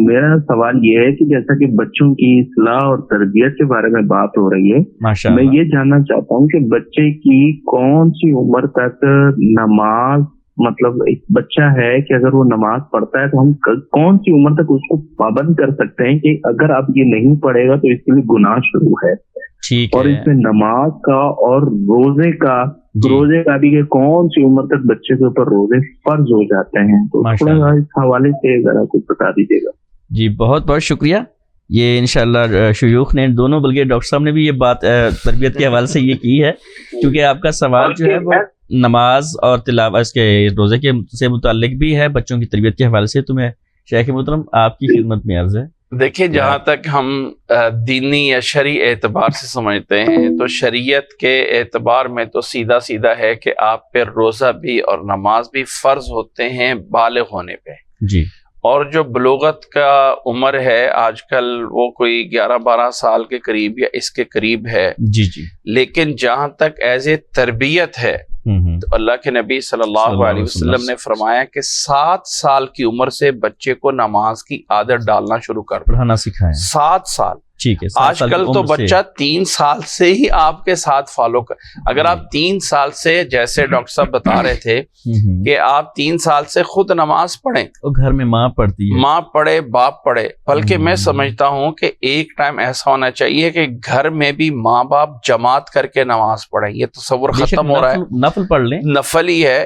मेरा सवाल ये है कि जैसा कि बच्चों की इस्लाह और तरबियत के बारे में बात हो रही है, मैं ये जानना चाहता हूँ कि बच्चे की कौन सी उम्र तक नमाज, मतलब एक बच्चा है कि अगर वो नमाज पढ़ता है तो हम कौन सी उम्र तक उसको पाबंद कर सकते हैं कि अगर आप ये नहीं पढ़ेगा तो इसके लिए गुनाह शुरू है। ठीक और है। इसमें नमाज का और रोजे का भी कि कौन सी उम्र तक बच्चे के ऊपर रोजे फर्ज हो जाते हैं, तो थोड़ा इस हवाले से जरा कुछ बता दीजिएगा। जी बहुत बहुत शुक्रिया। ये इंशाल्लाह शयूख ने दोनों, बल्कि डॉक्टर साहब ने भी ये बात तरबियत के हवाले से ये की है, क्योंकि आपका सवाल जो है वो नमाज और तिलावत इसके रोजे के से मुताल्लिक भी है, बच्चों की तरबियत के हवाले से। तो मैं शेख मोहतरम आपकी खिदमत में अर्ज है। देखिए, जहाँ तक हम दीनी या शरई एतबार से समझते हैं तो शरीयत के एतबार में तो सीधा सीधा है कि आप पे रोज़ा भी और नमाज भी फ़र्ज होते हैं बालिग होने पे जी। और जो बलूगत का उम्र है आजकल वो कोई 11-12 साल के करीब या इसके करीब है। जी जी। लेकिन जहाँ तक एज ए तरबियत है तो अल्लाह के नबी सल्लल्लाहु अलैहि वसल्लम ने फरमाया कि 7 साल की उम्र से बच्चे को नमाज की आदत डालना शुरू कर पढ़ाना सिखाएं। 7 साल। ठीक है। आजकल तो बच्चा 3 साल से ही आपके साथ फॉलो कर, अगर आप 3 साल से, जैसे डॉक्टर साहब बता रहे थे कि आप 3 साल से खुद नमाज पढ़ें, और घर में माँ पढ़ती है, माँ पढ़े बाप पढ़े, बल्कि मैं समझता हूँ कि एक टाइम ऐसा होना चाहिए कि घर में भी माँ बाप जमात करके नमाज पढ़ें। ये तसव्वुर खत्म हो रहा है। नफल पढ़ लें, नफल ही है।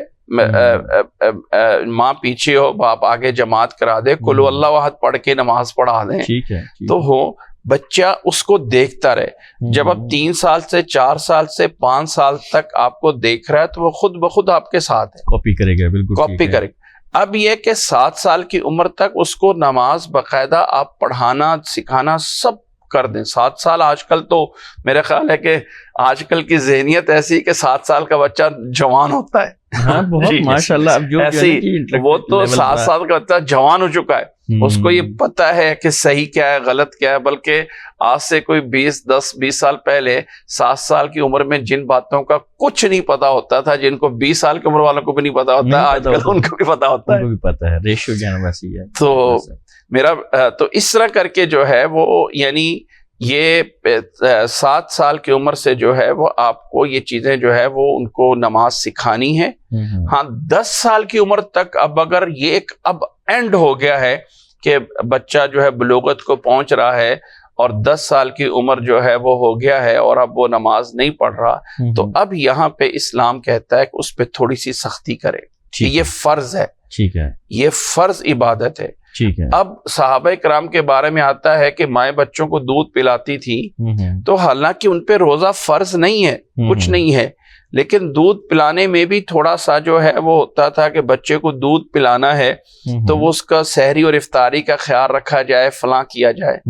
माँ पीछे हो बाप आगे जमात करा दे, कुल अल्लाह वहद पढ़ के नमाज पढ़ा दें। ठीक है। तो हो बच्चा उसको देखता रहे। जब अब 3 साल से 4 साल से 5 साल तक आपको देख रहा है तो वो खुद ब खुद आपके साथ है, कॉपी करेगा। बिल्कुल कॉपी करेगा। अब ये कि 7 साल की उम्र तक उसको नमाज बाकायदा आप पढ़ाना सिखाना सब कर दें। 7 साल आजकल तो मेरा ख्याल है कि आजकल की ज़हनियत ऐसी कि 7 साल का बच्चा जवान होता है। हाँ, बहुत माशाल्लाह। अब जो ऐसी वो तो 7 साल का बच्चा जवान हो चुका है, उसको ये पता है कि सही क्या है गलत क्या है। बल्कि आज से कोई 10-20 साल पहले 7 साल की उम्र में जिन बातों का कुछ नहीं पता होता था, जिनको 20 साल की उम्र वालों को भी नहीं पता होता, आजकल उनको भी पता होता है। उनको भी पता है, रेशियो ज्ञान वैसी है। तो मेरा तो इस तरह करके जो है वो, यानी ये 7 साल की उम्र से जो है वो आपको ये चीजें जो है वो उनको नमाज सिखानी है। हाँ, 10 साल की उम्र तक अब अगर ये एक अब एंड हो गया है कि बच्चा जो है बलूगत को पहुंच रहा है और 10 साल की उम्र जो है वो हो गया है और अब वो नमाज नहीं पढ़ रहा, तो अब यहाँ पे इस्लाम कहता है कि उस पर थोड़ी सी सख्ती करे कि ये फर्ज है। ठीक है। ये फर्ज इबादत है। ठीक है। अब सहाबा कराम के बारे में आता है कि माए बच्चों को दूध पिलाती थी, तो हालांकि उन पे रोजा फर्ज नहीं है, कुछ नहीं है, लेकिन दूध पिलाने में भी थोड़ा सा जो है वो होता था कि बच्चे को दूध पिलाना है तो वो उसका सहरी और इफ्तारी का ख्याल रखा जाए, फलां किया जाए।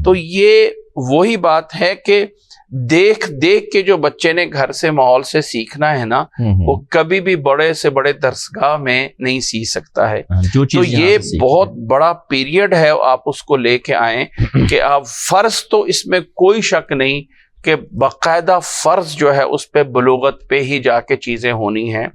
तो ये वही बात है कि देख देख के जो बच्चे ने घर से माहौल से सीखना है ना, वो कभी भी बड़े से बड़े दरसगाह में नहीं सीख सकता है। तो ये बहुत बड़ा पीरियड है, आप उसको लेके आए कि आप फर्ज, तो इसमें कोई शक नहीं कि बाकायदा फर्ज जो है उस पे बलूगत पे ही जाके चीजें होनी हैं,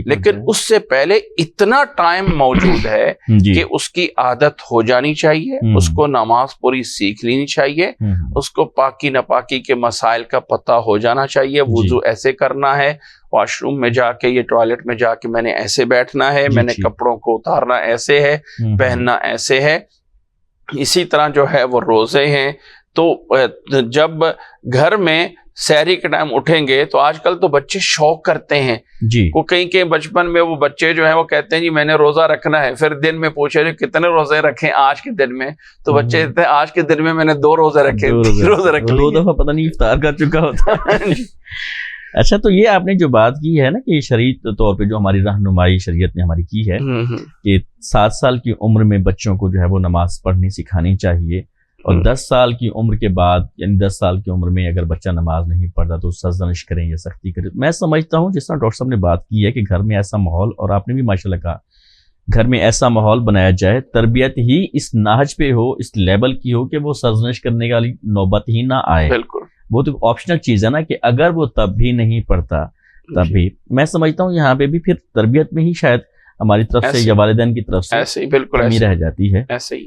लेकिन उससे पहले इतना टाइम मौजूद है कि उसकी आदत हो जानी चाहिए, उसको नमाज पूरी सीख लेनी चाहिए, उसको पाकी नापाकी के मसाइल का पता हो जाना चाहिए। वुजू ऐसे करना है, वॉशरूम में जाके या टॉयलेट में जाके मैंने ऐसे बैठना है, मैंने कपड़ों को उतारना ऐसे है, पहनना ऐसे है। इसी तरह जो है वो रोजे हैं, तो जब घर में सहरी के टाइम उठेंगे तो आजकल तो बच्चे शौक करते हैं जी। वो कहीं के बचपन में वो बच्चे जो हैं वो कहते हैं जी मैंने रोजा रखना है, फिर दिन में पूछे जी कितने रोजे रखे आज के दिन में, तो बच्चे कहते हैं आज के दिन में मैंने 2 रोजे रखे, 3 रोजे रखे, 2 दफा पता नहीं इफ्तार कर चुका होता है। अच्छा, तो ये आपने जो बात की है ना कि शरीयत तौर पे जो हमारी रहनुमाई शरीयत ने हमारी की है कि 7 साल की उम्र में बच्चों को जो है वो नमाज पढ़नी सिखानी चाहिए, और 10 साल की उम्र के बाद, यानी 10 साल की उम्र में अगर बच्चा नमाज नहीं पढ़ता तो सरजनिश करें या सख्ती करें। मैं समझता हूँ जिस तरह डॉक्टर साहब ने बात की है कि घर में ऐसा माहौल, और आपने भी माशाल्लाह कहा, घर में ऐसा माहौल बनाया जाए, तरबियत ही इस नाहज पे हो, इस लेवल की हो कि वो सरजनिश करने वाली नौबत ही ना आए। बिल्कुल, वो तो ऑप्शनल चीज़ है ना कि अगर वो तब भी नहीं पढ़ता तब भी, मैं समझता हूँ यहाँ पे भी फिर तरबियत में ही शायद हमारी तरफ से या वालिदैन की तरफ से ऐसे ही बिल्कुल कमी रह जाती है। ऐसे ही